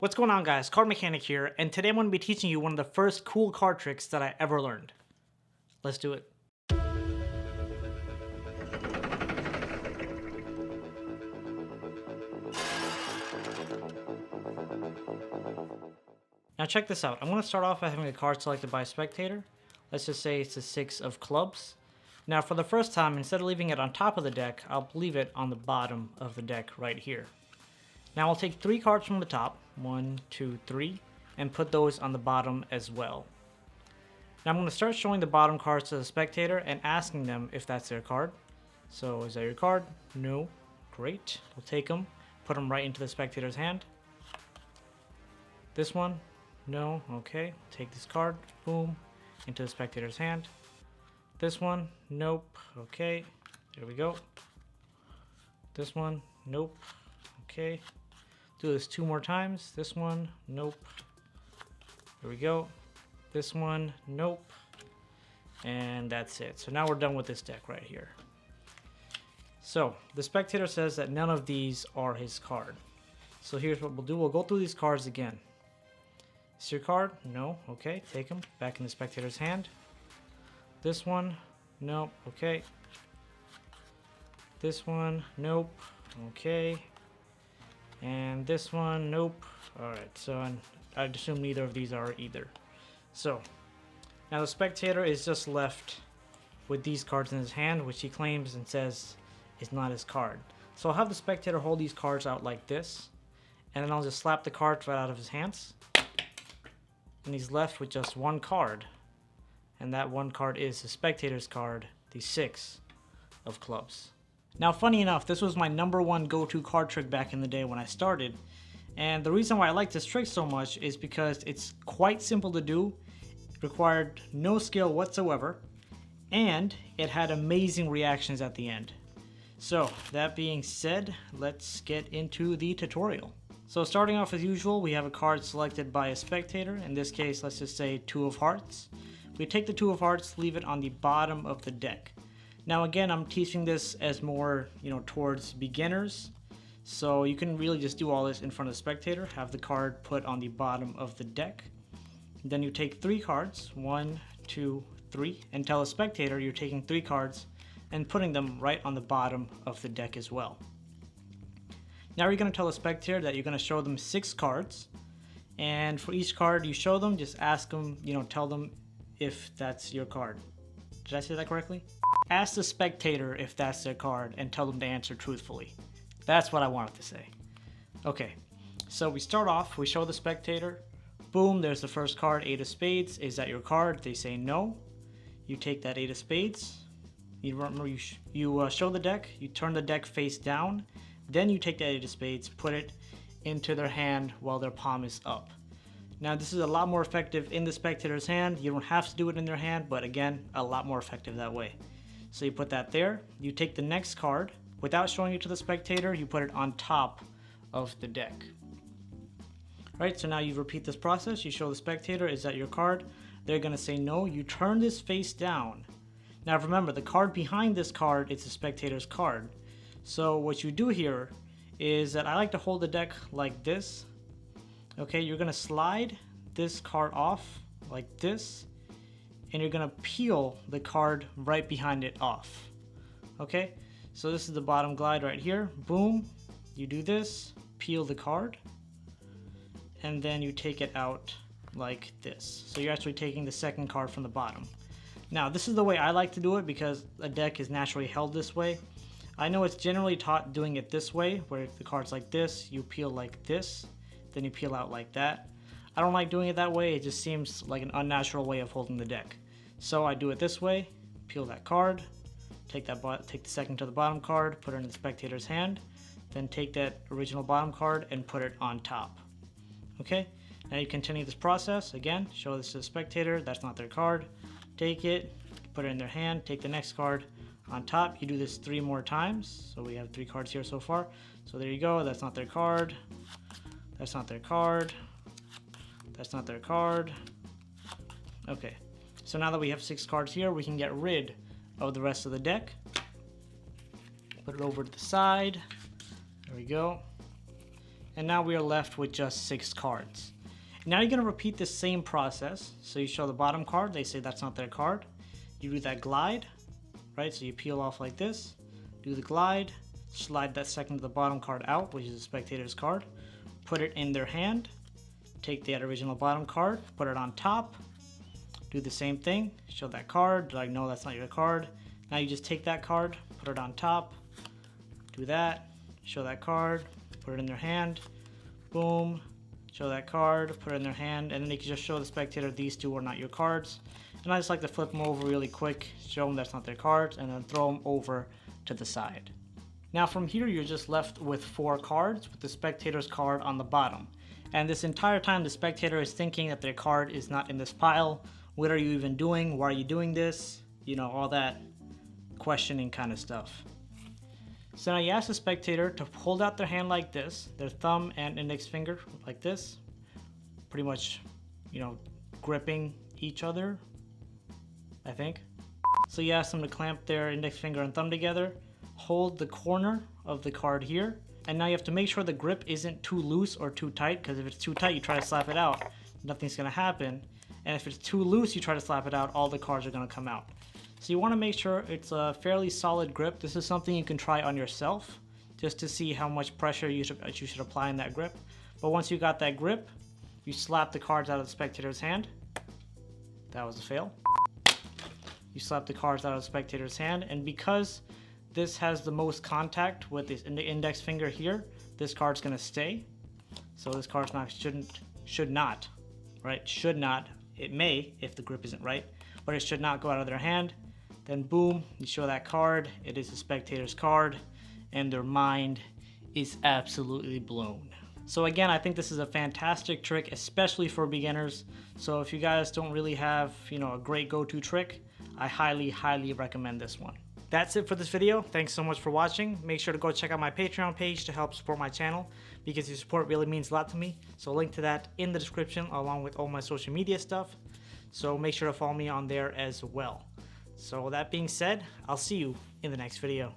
What's going on, guys? CardMechanic here, and today I'm going to be teaching you one of the first cool card tricks that I ever learned. Let's do it. Now check this out. I'm going to start off by having a card selected by a spectator. Let's just say it's a 6 of clubs. Now for the first time, instead of leaving it on top of the deck, I'll leave it on the bottom of the deck right here. Now I'll take 3 cards from the top, 1, 2, 3, and put those on the bottom as well. Now I'm going to start showing the bottom cards to the spectator and asking them if that's their card. So is that your card? No. Great. We'll take them, put them right into the spectator's hand. This one? No. Okay. Take this card, boom, into the spectator's hand. This one? Nope. Okay. There we go. This one? Nope. Okay. Do this 2 more times. This one, nope. There we go. This one, nope. And that's it. So now we're done with this deck right here. So the spectator says that none of these are his card. So here's what we'll do. We'll go through these cards again. Is your card? No. Okay. Take them back in the spectator's hand. This one, nope. Okay. This one, nope. Okay. And this one, nope. Alright, so I'd assume neither of these are either. So, now the spectator is just left with these cards in his hand, which he claims and says is not his card. So I'll have the spectator hold these cards out like this, and then I'll just slap the cards right out of his hands. And he's left with just one card, and that one card is the spectator's card, the 6 of clubs. Now, funny enough, this was my #1 go-to card trick back in the day when I started, and the reason why I like this trick so much is because it's quite simple to do, it required no skill whatsoever, and it had amazing reactions at the end. So, that being said, let's get into the tutorial. So starting off as usual, we have a card selected by a spectator. In this case, let's just say 2 of hearts. We take the 2 of hearts, leave it on the bottom of the deck. Now again, I'm teaching this as more, towards beginners. So you can really just do all this in front of the spectator, have the card put on the bottom of the deck. Then you take 3 cards, 1, 2, 3, and tell the spectator you're taking 3 cards and putting them right on the bottom of the deck as well. Now you're going to tell the spectator that you're going to show them 6 cards. And for each card you show them, just ask them, tell them if that's your card. Did I say that correctly? Ask the spectator if that's their card and tell them to answer truthfully. That's what I wanted to say. Okay, so we start off, we show the spectator. Boom, there's the first card, 8 of spades. Is that your card? They say no. You take that 8 of spades. You show the deck, you turn the deck face down. Then you take that 8 of spades, put it into their hand while their palm is up. Now this is a lot more effective in the spectator's hand. You don't have to do it in their hand, but again, a lot more effective that way. So you put that there, you take the next card, without showing it to the spectator, you put it on top of the deck. Alright, so now you repeat this process, you show the spectator, is that your card? They're going to say no, you turn this face down. Now remember, the card behind this card is the spectator's card. So what you do here is that I like to hold the deck like this. Okay, you're going to slide this card off like this, and you're going to peel the card right behind it off. Okay, so this is the bottom glide right here. Boom, you do this, peel the card, and then you take it out like this. So you're actually taking the second card from the bottom. Now this is the way I like to do it because a deck is naturally held this way. I know it's generally taught doing it this way, where the card's like this, you peel like this, then you peel out like that. I don't like doing it that way, it just seems like an unnatural way of holding the deck. So I do it this way, peel that card, take the second to the bottom card, put it in the spectator's hand, then take that original bottom card and put it on top. Okay, now you continue this process, again, show this to the spectator, that's not their card, take it, put it in their hand, take the next card on top, you do this 3 more times, so we have 3 cards here so far, so there you go, that's not their card, that's not their card, that's not their card. Okay, so now that we have 6 cards here, we can get rid of the rest of the deck. Put it over to the side. There we go. And now we are left with just 6 cards. Now you're gonna repeat the same process. So you show the bottom card, they say that's not their card. You do that glide, right? So you peel off like this, do the glide, slide that second to the bottom card out, which is the spectator's card, put it in their hand, take that original bottom card, put it on top, do the same thing, show that card, like no, that's not your card. Now you just take that card, put it on top, do that, show that card, put it in their hand, boom, show that card, put it in their hand, and then you can just show the spectator these 2 are not your cards. And I just like to flip them over really quick, show them that's not their cards, and then throw them over to the side. Now from here, you're just left with 4 cards with the spectator's card on the bottom. And this entire time, the spectator is thinking that their card is not in this pile. What are you even doing? Why are you doing this? You know, all that questioning kind of stuff. So now you ask the spectator to hold out their hand like this, their thumb and index finger like this, pretty much, you know, gripping each other, I think. So you ask them to clamp their index finger and thumb together, hold the corner of the card here, and now you have to make sure the grip isn't too loose or too tight, because if it's too tight, you try to slap it out, nothing's gonna happen. And if it's too loose, you try to slap it out, all the cards are gonna come out. So you wanna make sure it's a fairly solid grip. This is something you can try on yourself, just to see how much pressure you should apply in that grip. But once you got that grip, you slap the cards out of the spectator's hand. That was a fail. You slap the cards out of the spectator's hand, and because this has the most contact with this in the index finger here, this card's gonna stay. So this card's not, should not, right? Should not, it may if the grip isn't right, but it should not go out of their hand. Then boom, you show that card, it is the spectator's card, and their mind is absolutely blown. So again, I think this is a fantastic trick, especially for beginners. So if you guys don't really have, you know, a great go-to trick, I highly recommend this one. That's it for this video. Thanks so much for watching. Make sure to go check out my Patreon page to help support my channel, because your support really means a lot to me. So link to that in the description along with all my social media stuff. So make sure to follow me on there as well. So with that being said, I'll see you in the next video.